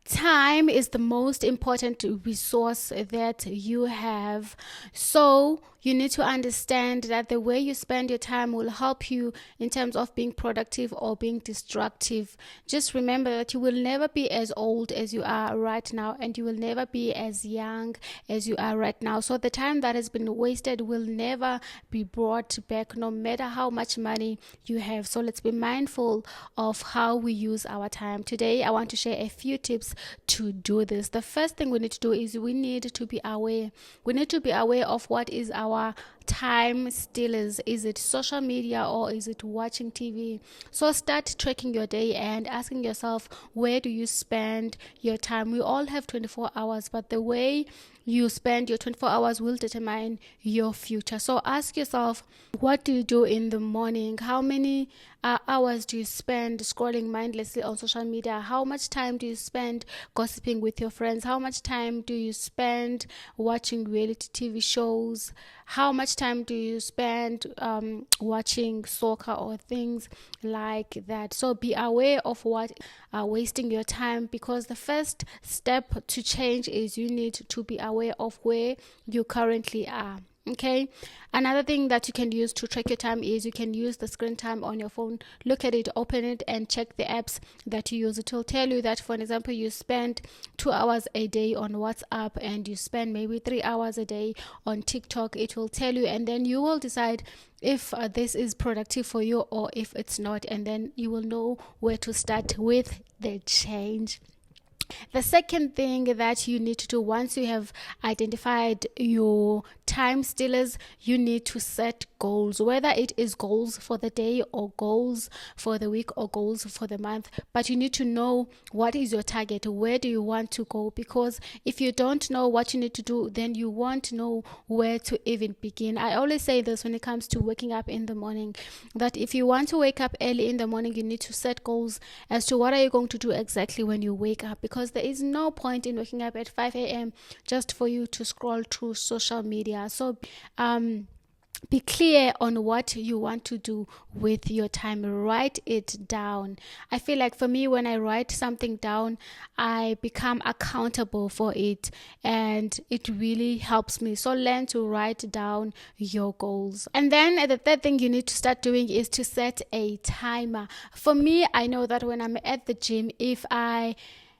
Time is the most important resource that you have. So you need to understand that the way you spend your time will help you in terms of being productive or being destructive. Just remember that you will never be as old as you are right now, and you will never be as young as you are right now. So the time that has been wasted will never be brought back, no matter how much money you have. So let's be mindful of how we use our time. Today, I want to share a few tips to do this. The first thing we need to do is we need to be aware. We need to be aware of what is our time stealers. Is it social media or is it watching TV? So start tracking your day and asking yourself, where do you spend your time? We all have 24 hours, but the way you spend your 24 hours will determine your future. So ask yourself, what do you do in the morning? How many hours do you spend scrolling mindlessly on social media? How much time do you spend gossiping with your friends? How much time do you spend watching reality TV shows? How much time do you spend watching soccer or things like that? So be aware of what are wasting your time, because the first step to change is you need to be aware of where you currently are. Okay, another thing that you can use to track your time is you can use the screen time on your phone. Look at it, open it, and check the apps that you use. It will tell you that, for example, you spend 2 hours a day on WhatsApp and you spend maybe 3 hours a day on TikTok. It will tell you, and then you will decide if this is productive for you or if it's not, and then you will know where to start with the change. The second thing that you need to do, once you have identified your time stealers, you need to set goals, whether it is goals for the day or goals for the week or goals for the month. But you need to know what is your target, where do you want to go, because if you don't know what you need to do, then you won't know where to even begin. I always say this when it comes to waking up in the morning, that if you want to wake up early in the morning, you need to set goals as to what are you going to do exactly when you wake up, because there is no point in waking up at 5 a.m. just for you to scroll through social media. So be clear on what you want to do with your time. Write it down. I feel like for me, when I write something down, I become accountable for it, and it really helps me. So learn to write down your goals. And then the third thing you need to start doing is to set a timer. For me, I know that when I'm at the gym, if I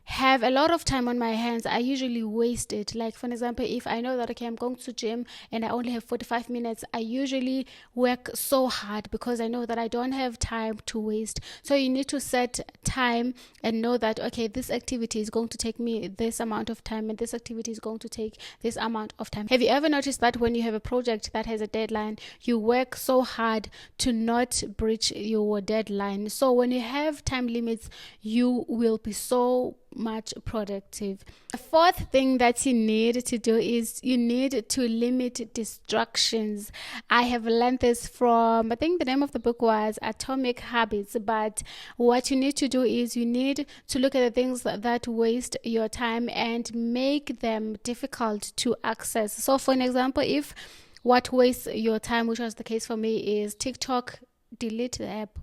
have a lot of time on my hands, I usually waste it. Like, for example, if I know that, okay, I'm going to gym and I only have 45 minutes, I usually work so hard because I know that I don't have time to waste. So you need to set time and know that, okay, this activity is going to take me this amount of time and this activity is going to take this amount of time. Have you ever noticed that when you have a project that has a deadline, you work so hard to not breach your deadline? So when you have time limits, you will be so much productive. The fourth thing that you need to do is you need to limit distractions. I have learned this from, I think the name of the book was Atomic Habits, but what you need to do is you need to look at the things that waste your time and make them difficult to access. So for an example, if what wastes your time, which was the case for me, is TikTok, delete the app.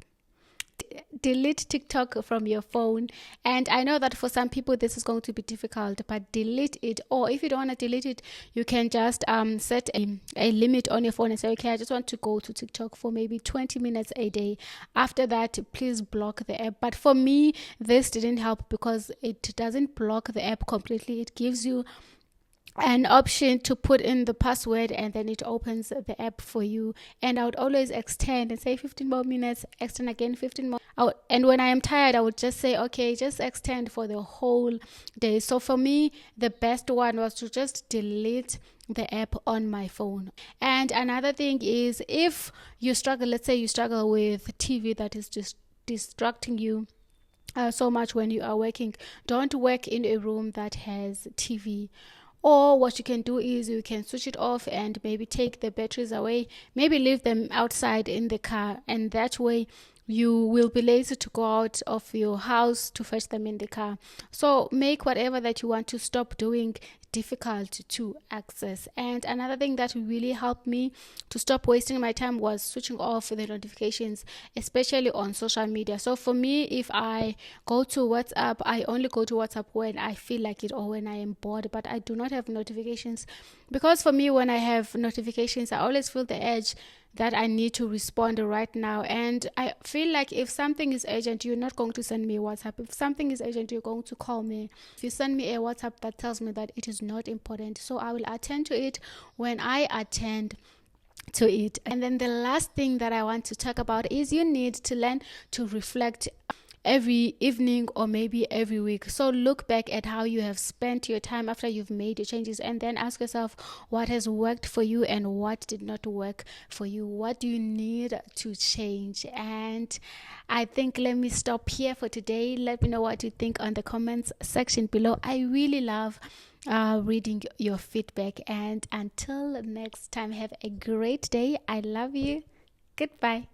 Delete TikTok from your phone. And I know that for some people this is going to be difficult, but delete it. Or if you don't want to delete it, you can just set a limit on your phone and say, okay, I just want to go to TikTok for maybe 20 minutes a day. After that, please block the app. But for me, this didn't help because it doesn't block the app completely. It gives you an option to put in the password and then it opens the app for you. And I would always extend and say 15 more minutes, extend again 15 more. And when I am tired, I would just say, okay, just extend for the whole day. So for me, the best one was to just delete the app on my phone. And another thing is, if you struggle, let's say you struggle with TV that is just distracting you so much when you are working, don't work in a room that has TV. Or what you can do is you can switch it off and maybe take the batteries away, maybe leave them outside in the car, and that way you will be lazy to go out of your house to fetch them in the car. So make whatever that you want to stop doing difficult to access. And another thing that really helped me to stop wasting my time was switching off the notifications, especially on social media. So for me, if I go to WhatsApp, I only go to WhatsApp when I feel like it or when I am bored, but I do not have notifications, because for me, when I have notifications, I always feel the urge that I need to respond right now. And I feel like if something is urgent, you're not going to send me a WhatsApp. If something is urgent, you're going to call me. If you send me a WhatsApp, that tells me that it is not important. So I will attend to it when I attend to it. And then the last thing that I want to talk about is you need to learn to reflect every evening or maybe every week. So look back at how you have spent your time after you've made your changes, and then ask yourself what has worked for you and what did not work for you. What do you need to change? And I think let me stop here for today. Let me know what you think on the comments section below. I really love reading your feedback. And until next time, have a great day. I love you. Goodbye.